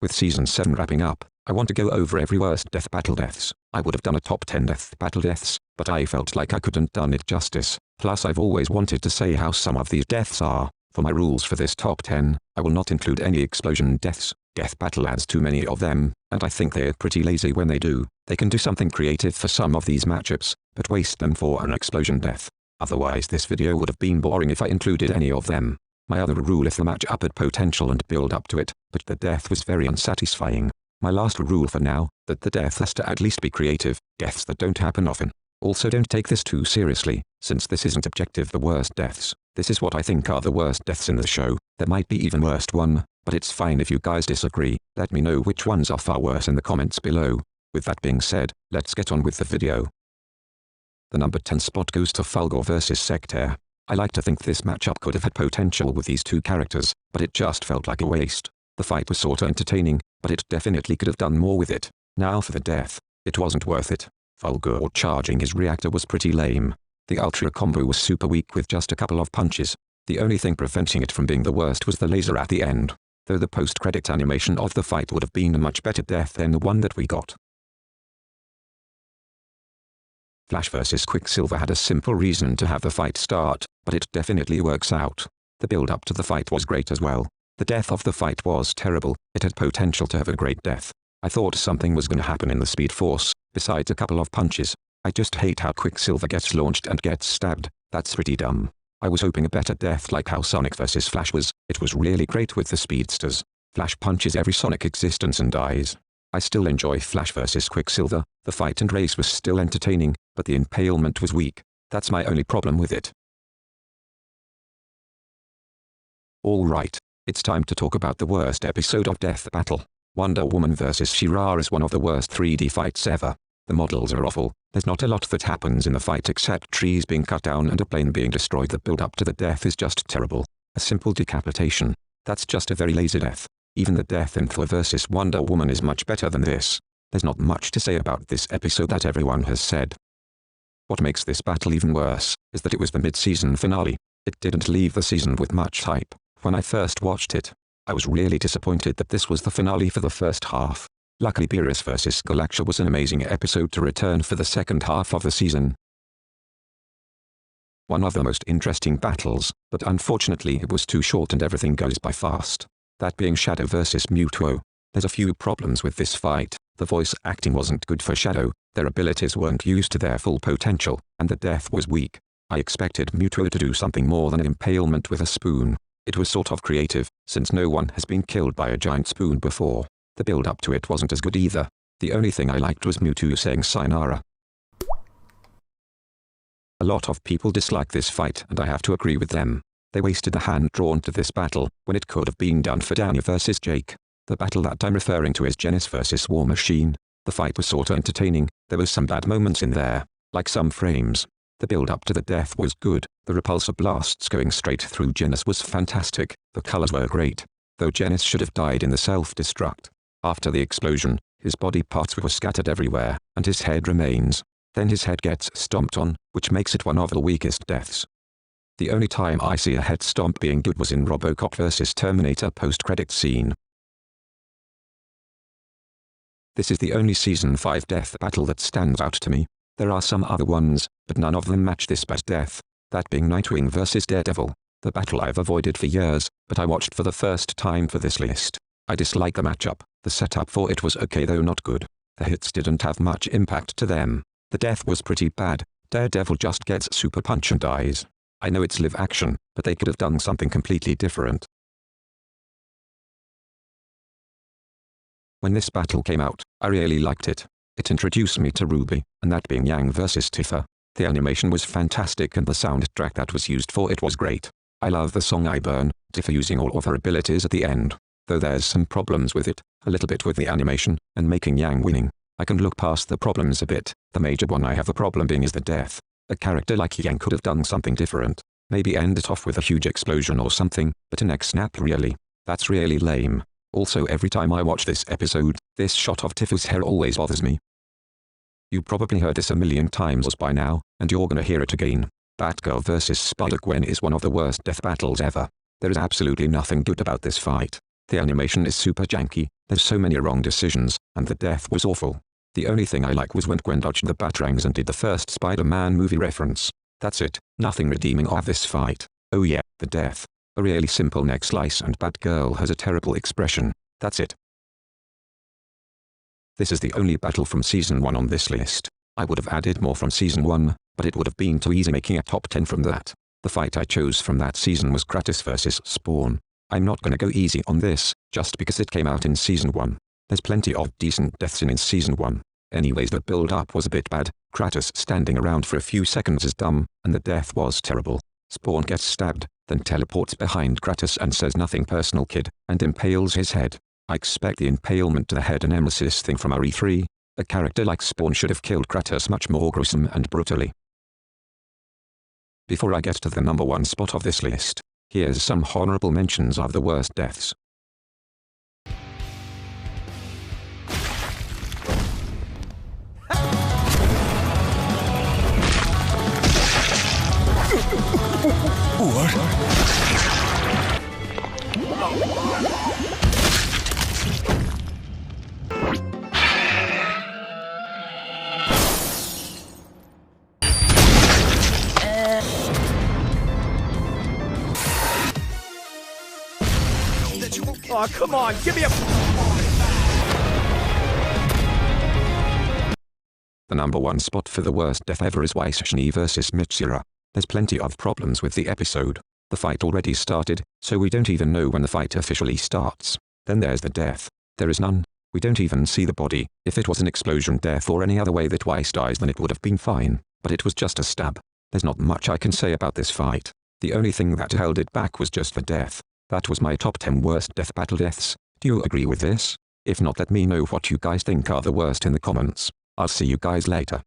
With Season 7 wrapping up, I want to go over every worst death battle deaths. I would have done a top 10 death battle deaths, but I felt like I couldn't done it justice. Plus I've always wanted to say how some of these deaths are. For my rules for this top 10, I will not include any explosion deaths. Death battle adds too many of them, and I think they're pretty lazy when they do. They can do something creative for some of these matchups, but waste them for an explosion death. Otherwise this video would have been boring if I included any of them. My other rule: if the matchup had potential and build up to it, but the death was very unsatisfying. My last rule for now, that the death has to at least be creative, deaths that don't happen often. Also don't take this too seriously, since this isn't objective the worst deaths. This is what I think are the worst deaths in the show. There might be even worst one, but it's fine if you guys disagree. Let me know which ones are far worse in the comments below. With that being said, let's get on with the video. The number 10 spot goes to Fulgore vs Sector. I like to think this matchup could have had potential with these two characters, but it just felt like a waste. The fight was sorta entertaining, but it definitely could have done more with it. Now for the death. It wasn't worth it. Fulgore charging his reactor was pretty lame. The ultra combo was super weak with just a couple of punches. The only thing preventing it from being the worst was the laser at the end. Though the post-credit animation of the fight would have been a much better death than the one that we got. Flash vs Quicksilver had a simple reason to have the fight start, but it definitely works out. The build-up to the fight was great as well. The death of the fight was terrible. It had potential to have a great death. I thought something was gonna happen in the Speed Force, besides a couple of punches. I just hate how Quicksilver gets launched and gets stabbed. That's pretty dumb. I was hoping a better death like how Sonic vs Flash was. It was really great with the speedsters. Flash punches every Sonic existence and dies. I still enjoy Flash vs Quicksilver. The fight and race was still entertaining, but the impalement was weak. That's my only problem with it. Alright, it's time to talk about the worst episode of Death Battle. Wonder Woman vs Shirar is one of the worst 3D fights ever. The models are awful. There's not a lot that happens in the fight except trees being cut down and a plane being destroyed. The build up to the death is just terrible. A simple decapitation. That's just a very lazy death. Even the death in Thor vs Wonder Woman is much better than this. There's not much to say about this episode that everyone has said. What makes this battle even worse is that it was the mid-season finale. It didn't leave the season with much hype. When I first watched it, I was really disappointed that this was the finale for the first half. Luckily Beerus vs Galactus was an amazing episode to return for the second half of the season. One of the most interesting battles, but unfortunately it was too short and everything goes by fast. That being Shadow vs Muto. There's a few problems with this fight. The voice acting wasn't good for Shadow, their abilities weren't used to their full potential, and the death was weak. I expected Muto to do something more than an impalement with a spoon. It was sort of creative, since no one has been killed by a giant spoon before. The build up to it wasn't as good either. The only thing I liked was Muto saying sayonara. A lot of people dislike this fight and I have to agree with them. They wasted the hand drawn to this battle, when it could have been done for Danny vs Jake. The battle that I'm referring to is Genus vs War Machine. The fight was sorta entertaining. There was some bad moments in there, like some frames. The build up to the death was good. The repulsor blasts going straight through Genus was fantastic. The colors were great. Though Genus should have died in the self-destruct. After the explosion, his body parts were scattered everywhere, and his head remains. Then his head gets stomped on, which makes it one of the weakest deaths. The only time I see a head stomp being good was in Robocop vs Terminator post-credit scene. This is the only Season 5 death battle that stands out to me. There are some other ones, but none of them match this best death. That being Nightwing vs Daredevil. The battle I've avoided for years, but I watched for the first time for this list. I dislike the matchup. The setup for it was okay though not good. The hits didn't have much impact to them. The death was pretty bad. Daredevil just gets super punch and dies. I know it's live action, but they could have done something completely different. When this battle came out, I really liked it. It introduced me to Ruby, and that being Yang vs Tiff. The animation was fantastic and the soundtrack that was used for it was great. I love the song I Burn, Tiff using all of her abilities at the end. Though there's some problems with it, a little bit with the animation, and making Yang winning. I can look past the problems a bit. The major one I have a problem being is the death. A character like Yang could have done something different. Maybe end it off with a huge explosion or something, but a neck snap really. That's really lame. Also every time I watch this episode, this shot of Tiff's hair always bothers me. You probably heard this a million times by now, and you're gonna hear it again. Batgirl vs SpiderGwen is one of the worst death battles ever. There is absolutely nothing good about this fight. The animation is super janky, There's so many wrong decisions, and the death was awful. The only thing I like was when Gwen dodged the batarangs and did the first Spider-Man movie reference. That's it, nothing redeeming of this fight. Oh yeah, the death. A really simple neck slice and Batgirl has a terrible expression. That's it. This is the only battle from Season 1 on this list. I would have added more from Season 1, but it would have been too easy making a top 10 from that. The fight I chose from that season was Kratos vs. Spawn. I'm not gonna go easy on this, just because it came out in Season 1. There's plenty of decent deaths in Season 1. Anyways, the build-up was a bit bad. Kratos standing around for a few seconds is dumb, and the death was terrible. Spawn gets stabbed, then teleports behind Kratos and says nothing personal kid, and impales his head. I expect the impalement to the head and nemesis thing from RE3. A character like Spawn should have killed Kratos much more gruesome and brutally. Before I get to the number 1 spot of this list, here's some honorable mentions of the worst deaths. What? Oh, come on, give me a... The number 1 spot for the worst death ever is Shirar vs. Shirar. There's plenty of problems with the episode. The fight already started, so we don't even know when the fight officially starts. Then there's the death. There is none. We don't even see the body. If it was an explosion death or any other way that Weiss dies, then it would have been fine, but it was just a stab. There's not much I can say about this fight. The only thing that held it back was just the death. That was my top 10 worst death battle deaths. Do you agree with this? If not, let me know what you guys think are the worst in the comments. I'll see you guys later.